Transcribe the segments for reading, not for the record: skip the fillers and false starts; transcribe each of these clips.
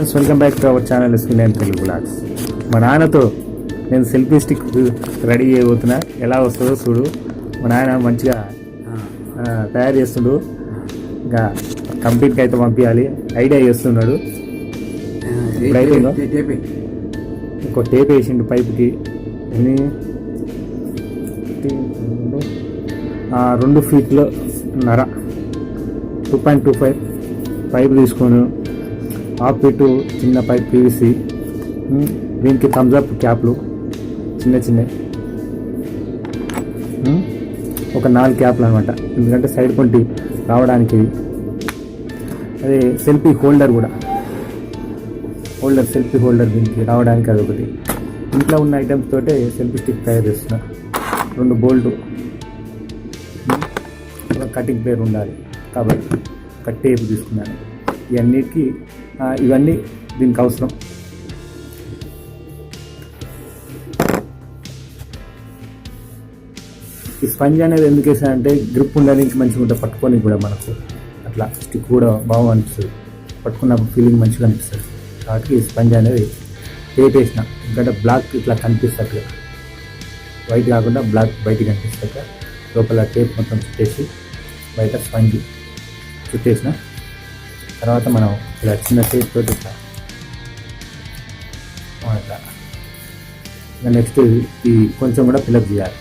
Friends, welcome back to our channel Sv9 Telugu Vlogs. మా నాన్నతో నేను సెల్ఫీ స్టిక్ రెడీ చేయబోతున్నా. ఎలా వస్తుందో చూడు. మా నాన్న మంచిగా తయారు చేస్తుండు. ఇంకా కంపెనీకి అయితే పంపించాలి ఐడియా చేస్తున్నాడు. ఇప్పుడైతుందో ఇంకో టేప్ వేసిండు పైపుకి. 2 ఫీట్లో 2.25 పైపు తీసుకొని హాఫ్ ఫీటు చిన్న పైప్ పీవీసీ, దీనికి థమ్స్అప్ క్యాప్లు చిన్న ఒక 4 క్యాప్లు అనమాట. ఎందుకంటే సైడ్ కొంటి రావడానికి. అదే సెల్ఫీ హోల్డర్ కూడా, సెల్ఫీ హోల్డర్ దీనికి రావడానికి అదొకటి. ఇంట్లో ఉన్న ఐటమ్స్ తోటే సెల్ఫీ స్టిక్ తయారు చేస్తున్నా. 2 బోల్టు, కటింగ్ ప్లేయర్ ఉండాలి కాబట్టి ఒక టేప్ తీసుకున్నాను. ఇవన్నీ దీనికి అవసరం. ఈ స్పంజ్ అనేది ఎందుకు వేసానంటే గ్రిప్ ఉండడానికి మంచిగా ఉంటుంది, పట్టుకొని కూడా మనకు అట్లా స్టిక్ కూడా బాగా అనిపిస్తుంది, పట్టుకున్నప్పుడు ఫీలింగ్ మంచిగా అనిపిస్తుంది. కాబట్టి ఈ స్పంజ్ అనేది టేప్ వేసిన. ఎందుకంటే బ్లాక్ ఇట్లా కనిపిస్తట్టుగా, వైట్ కాకుండా బ్లాక్ బయటికి కనిపిస్తట్టుగా లోపల టేప్ మొత్తం చుట్టేసి బయట స్పంజ్ చుట్టేసిన తర్వాత మనం ఇలా చిన్న టేప్ తోటి ఇట్లా నెక్స్ట్ ఈ కొంచెం కూడా ఫిలప్ చేయాలి.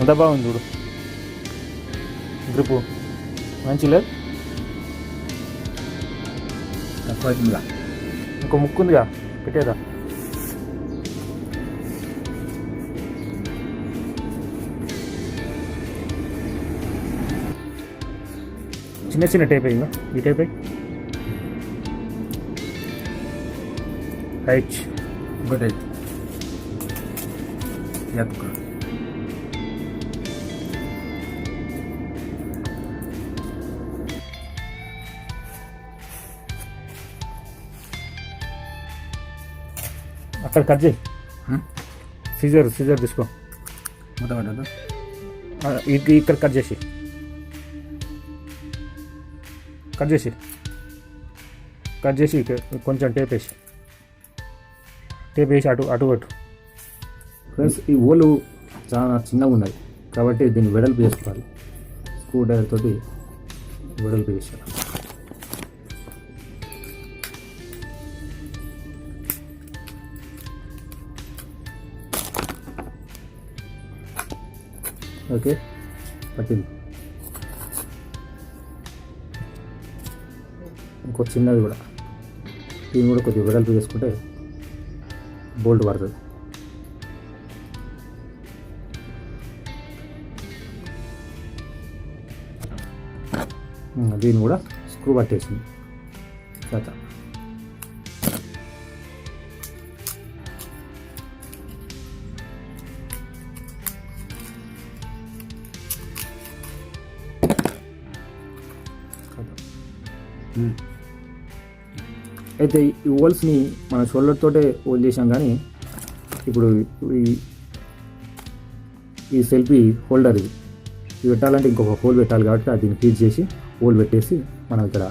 ఎంత బాగుంది చూడు, గ్రిప్ మంచి లేదు. తక్కువ ఇంకో ముక్కు ఉందిగా, పెట్టేదా. చిన్న టేప్ అయిందా, ఈ టేప్ రైట్. ఇంకోటి అక్కడ కట్ చేయి, సీజర్ తీసుకో. ఇక్కడ కట్ చేసి కొంచెం టేప్ వేసి అటు ఫ్రెండ్స్. ఈ ఓలు చాలా చిన్నగా ఉన్నాయి కాబట్టి దీన్ని వెడల్పు చేసుకోవాలి. స్క్రూ డ్రైవర్ తోటి వెడల్పు చేసాను. ఓకే, పట్టింది. ఇంకో చిన్నది కూడా, దీన్ని కూడా కొద్దిగా వెడల్పు చేసుకుంటే బోల్ట్ పడుతుంది. దీన్ని కూడా స్క్రూ పట్టేసింది. తర్వాత అయితే ఈ హోల్స్ని మన షోల్డర్ తోటే హోల్డ్ చేసాం. కానీ ఇప్పుడు ఈ సెల్ఫీ హోల్డర్ ఇది పెట్టాలంటే ఇంకొక హోల్ పెట్టాలి కాబట్టి దీన్ని ఫీడ్ చేసి హోల్ పెట్టేసి మనం ఇక్కడ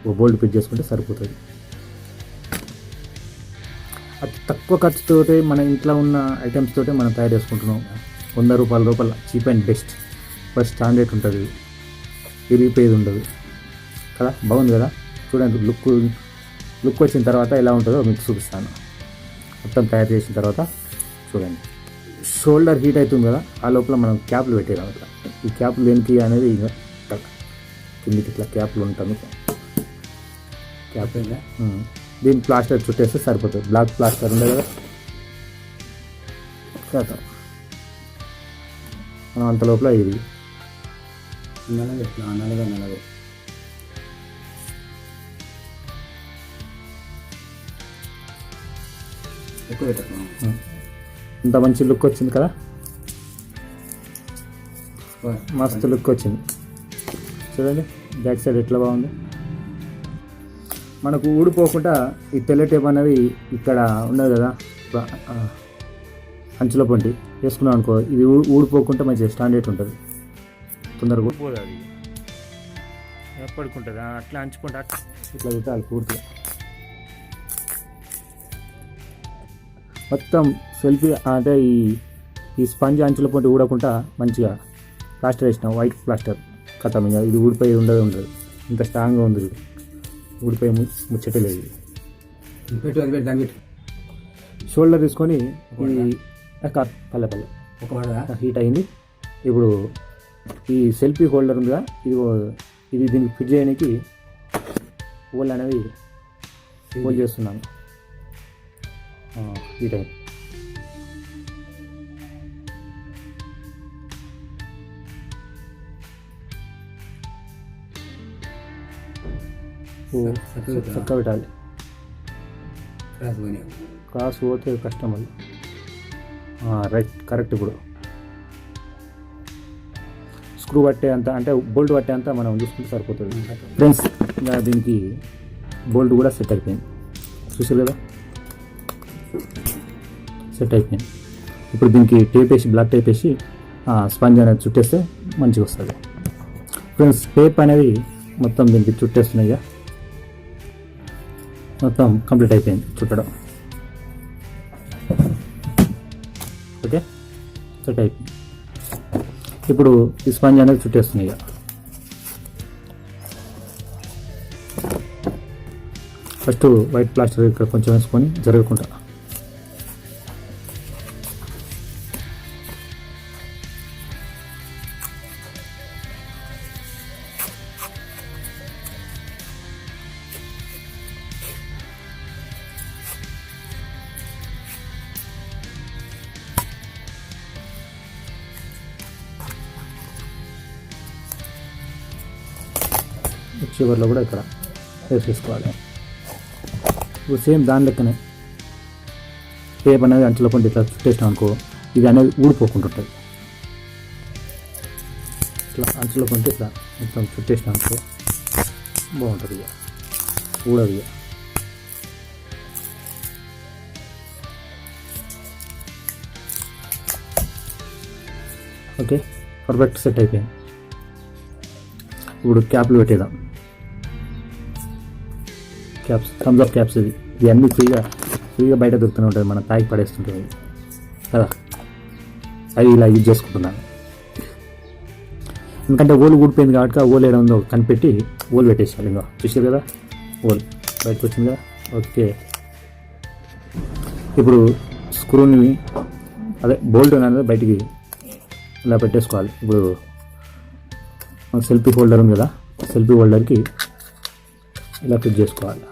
ఒక బోల్ట్ ఫిట్ చేసుకుంటే సరిపోతుంది. అతి తక్కువ ఖర్చుతోటే మన ఇంట్లో ఉన్న ఐటమ్స్ తోటే మనం తయారు చేసుకుంటున్నాం. 100 రూపాయల లోపల cheap and best. First standard ఉంటుంది, విరిగిపోయేది ఉండదు కదా. బాగుంది కదా, చూడండి. లుక్ వచ్చిన తర్వాత ఎలా ఉంటుందో మీకు చూపిస్తాను. మొత్తం తయారు చేసిన తర్వాత చూడండి. షోల్డర్ హీట్ అవుతుంది కదా, ఆ లోపల మనం క్యాప్లు పెట్టేదాం. ఇట్లా ఈ క్యాప్లు దేనికి అనేది ఇంకా కిందికి ఇట్లా క్యాప్లు ఉంటుంది. క్యాప్ దీనికి ప్లాస్టర్ చుట్టేస్తే సరిపోతుంది. బ్లాక్ ప్లాస్టర్ ఉండదు కదా. మనం అంత లోపల ఇది నలగ ఇంత మంచి లుక్ వచ్చింది కదా. మస్తు లుక్ వచ్చింది చూడండి, బ్యాక్ సైడ్ ఎట్లా బాగుంది. మనకు ఊడిపోకుండా ఈ తెల్ల టేప్ అనేది ఇక్కడ ఉన్నది కదా అంచుల పొంటి వేసుకున్నాం అనుకో, ఇది ఊడిపోకుండా మంచిగా స్టాండర్డ్ ఉంటుంది, తొందరగా ఊడిపోదు. అది ఎప్పటికుంటుంది అట్లా అంచుకుంటా ఇట్లా పెట్టాలి పూర్తిగా. మొత్తం సెల్ఫీ అంటే ఈ స్పంజ్ అంచుల పొంటి ఊడకుండా మంచిగా ప్లాస్టర్ వేసినాం, వైట్ ప్లాస్టర్ కథం. ఇంకా ఇది ఊడిపోయి ఉండదు, ఇంత స్ట్రాంగ్గా ఉంది, ఊడిపోయి ముచ్చటే లేదు. షోల్డర్ తీసుకొని పల్లె హీట్ అయింది. ఇప్పుడు ఈ సెల్ఫీ హోల్డర్ ఉందిగా, ఇది దీనికి ఫిట్ చేయడానికి హోల్ అనేది హోల్ చేస్తున్నాను. హీట్ అయింది. చక్క పెట్టాలి, క్రాస్ పోతే కష్టం అది. Right, correct. ఇప్పుడు స్క్రూ పట్టే అంత అంటే బోల్ట్ పట్టే అంతా మనం చూసుకుంటే సరిపోతుంది ఫ్రెండ్స్. ఇంకా దీనికి బోల్ట్ కూడా సెట్ అయిపోయింది, చూసారు కదా, సెట్ అయిపోయింది. ఇప్పుడు దీనికి టేప్ వేసి, బ్లాక్ టేప్ వేసి స్పంజ్ అనేది చుట్టేస్తే మంచిగా వస్తుంది ఫ్రెండ్స్. టేప్ అనేది మొత్తం దీనికి చుట్టేస్తున్నాయి, మొత్తం కంప్లీట్ అయిపోయింది చుట్టడం. ఓకే, సెట్ అయిపోయింది. ఇప్పుడు ఈ స్పంజ్ అనేది చుట్టేస్తున్నాయి. ఫస్ట్ వైట్ ప్లాస్టర్ ఇక్కడ కొంచెం వేసుకొని జరగకుండా చివర్లో కూడా ఇక్కడ వేసేసుకోవాలి. ఇప్పుడు సేమ్ దాని లెక్కనే టేప్ అనేది అంచులో కొంటే ఇట్లా చుట్టేసినాం అనుకో, ఇది అనేది ఊడిపోకుంటుంటుంది. ఇట్లా అంచులో కొంటే ఇట్లా మొత్తం చుట్టేసినాం అనుకో బాగుంటుంది, ఇక ఊడదు. ఇక ఓకే, పర్ఫెక్ట్ సెట్ అయిపోయింది. ఇప్పుడు క్యాప్లు పెట్టేద్దాం. క్యాప్స్, థమ్స్ అప్ క్యాప్స్, ఇవన్నీ ఫ్రీగా బయట దొరుకుతూనే ఉంటుంది, మనం తాగి పడేస్తుంటుంది కదా, అవి ఇలా యూజ్ చేసుకుంటున్నాను. ఎందుకంటే ఓల్ ఊడిపోయింది కాబట్టి ఓల్ ఏడా ఉందో కనిపెట్టి ఓల్ పెట్టేసాలి. ఇంకా చూసారు కదా, ఓల్ బయటకు వచ్చింది కదా. ఓకే, ఇప్పుడు స్క్రూని అదే బోల్ట్ అనేది బయటికి ఇలా పెట్టేసుకోవాలి. ఇప్పుడు సెల్ఫీ హోల్డర్ ఉంది కదా, సెల్ఫీ హోల్డర్కి ఇలా ఫిట్ చేసుకోవాలి.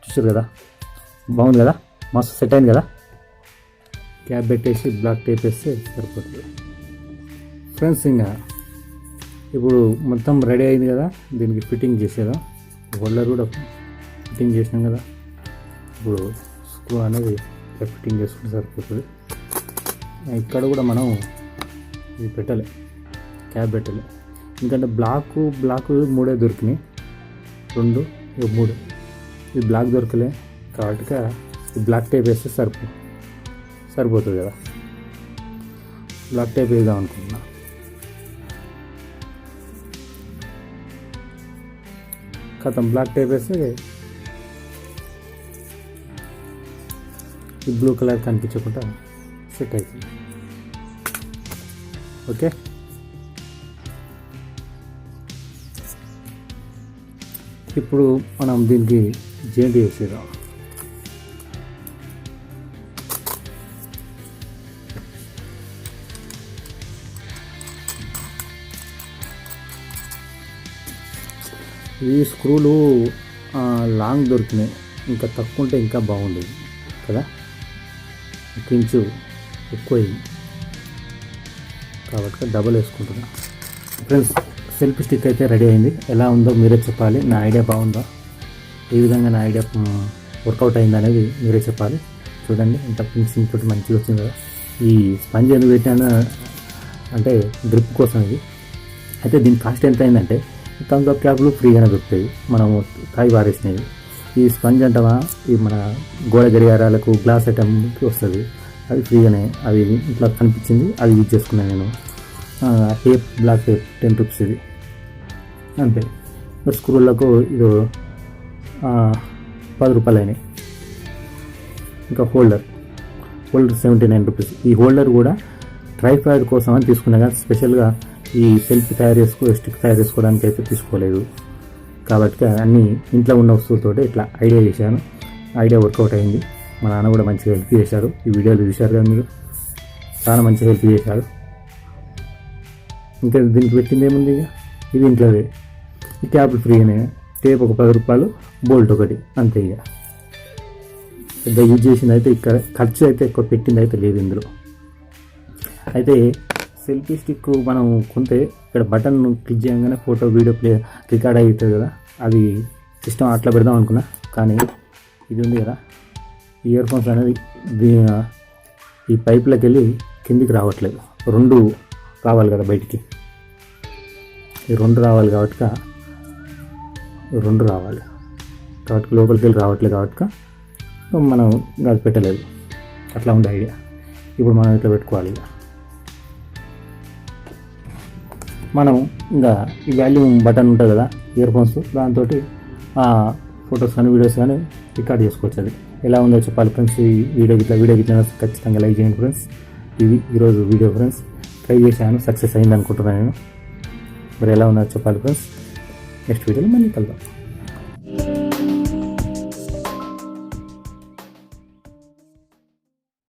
చూసారు కదా, బాగుంది కదా, మస్తు సెట్ అయింది కదా. క్యాప్ పెట్టేసి బ్లాక్ టేప్ వేస్తే సరిపోతుంది ఫ్రెండ్స్. ఇంకా ఇప్పుడు మొత్తం రెడీ అయింది కదా, దీనికి ఫిట్టింగ్ చేసేదా. హోల్డర్ కూడా ఫిట్టింగ్ చేసినాం కదా, ఇప్పుడు స్క్రూ అనేది ఫిట్టింగ్ చేసుకుంటే సరిపోతుంది. ఇక్కడ కూడా మనం ఇది పెట్టాలి, క్యాప్ పెట్టాలి. ఎందుకంటే బ్లాక్ 3 దొరికినాయి, 2 3. ఇది బ్లాక్ దొరకలే కాబట్టి ఈ బ్లాక్ టేప్ వేస్తే సరిపోతుంది కదా. బ్లాక్ టేప్ వేద్దాం అనుకుంటున్నా. కథం బ్లాక్ టేప్ వేస్తే ఈ బ్లూ కలర్ కనిపించకుండా సెట్ అవుతుంది. ఓకే, ఇప్పుడు మనం దీనికి జాయింట్ వేసేద్దాం. ఈ స్క్రూలు లాంగ్ దొరికినాయి, ఇంకా తక్కువ ఉంటే ఇంకా బాగుండేది కదా. 1 ఇంచు ఎక్కువ కాబట్టి డబల్ వేసుకుంటున్నా ఫ్రెండ్స్. సెల్ఫీ స్టిక్ అయితే రెడీ అయింది. ఎలా ఉందో మీరే చెప్పాలి, నా ఐడియా బాగుందా ఏ విధంగా నా ఐడియా వర్కౌట్ అయింది అనేది మీరే చెప్పాలి. చూడండి ఎంత ఫినిషింగ్ తోటి మంచిగా వచ్చింది కదా. ఈ స్పంజ్ ఎందుకు పెట్టాను అంటే గ్రిప్ కోసం ఇది. అయితే దీని కాస్ట్ ఎంత అయిందంటే థమ్స్ అప్ క్యాప్లు ఫ్రీగానే దొరుకుతాయి, మనము తాగి పారేసినవి. ఈ స్పంజ్ అంటావా ఈ మన గోడ గడియారాలకు గ్లాస్ ఐటమ్కి వస్తుంది, అది ఫ్రీగానే. అది ఇట్లా కనిపించింది, అది యూజ్ చేసుకున్నాను నేను. టేప్, బ్లాక్ టేప్ 10 రూపీస్ ఇది అంతే. స్క్రూలకు ఇది 10 రూపాయలు అయినాయి. ఇంకా హోల్డర్ 79 రూపీస్. ఈ హోల్డర్ కూడా ట్రైపాడ్ కోసం అని తీసుకున్నా కానీ స్పెషల్గా ఈ సెల్ఫీ స్టిక్ తయారు చేసుకోవడానికి అయితే తీసుకోలేదు. కాబట్టి అన్నీ ఇంట్లో ఉన్న వస్తువులతో ఇట్లా ఐడియా చేశాను. ఐడియా వర్కౌట్ అయింది. మా నాన్న కూడా మంచిగా హెల్ప్ చేశారు. ఈ వీడియోలు చూశారు కదా మీరు, చాలా మంచిగా హెల్ప్ చేశారు. ఇంకా దీనికి పెట్టింది ఏముంది, ఇక ఇది ఇంట్లోదే. ఈ క్యాప్లు ఫ్రీగానే, టేప్ ఒక 10 రూపాయలు, బోల్ట్ ఒకటి అంతే. ఇక పెద్ద యూజ్ చేసింది అయితే ఇక్కడ ఖర్చు అయితే ఎక్కువ పెట్టింది అయితే లేదు ఇందులో. అయితే సెల్ఫీ స్టిక్ మనం కొంటే ఇక్కడ బటన్ క్లిక్ చేయగానే ఫోటో, వీడియో రికార్డ్ అవుతుంది కదా, అది సిస్టమ్ అట్లా పెడదాం అనుకున్నా. కానీ ఇది ఉంది కదా, ఇయర్ ఫోన్స్ అనేది ఈ పైపులోకి వెళ్ళి కిందికి రావట్లేదు. 2 రావాలి కదా బయటికి, ఈ 2 రావాలి కాబట్టి 2 రావాలి కాబట్టి లోపలికి వెళ్ళి రావట్లేదు కాబట్టి మనం అది పెట్టలేదు. అట్లా ఉండే ఐడియా. ఇప్పుడు మనం ఇట్లా పెట్టుకోవాలి. ఇక మనం ఇంకా ఈ వాల్యూమ్ బటన్ ఉంటుంది కదా ఇయర్ ఫోన్స్, దాంతో ఫొటోస్ కానీ వీడియోస్ కానీ రికార్డ్ చేసుకోవచ్చు. అది ఎలా ఉందో చెప్పాలి ఫ్రెండ్స్. ఈ వీడియో గిట్లా ఖచ్చితంగా లైక్ చేయండి ఫ్రెండ్స్. ఇది ఈరోజు వీడియో ఫ్రెండ్స్. ట్రై చేశాను, సక్సెస్ అయింది అనుకుంటున్నాను నేను. మరి ఎలా ఉందో చెప్పాలి ఫ్రెండ్స్. నెక్స్ట్ వీడియోలో మళ్ళీ కలుద్దాం.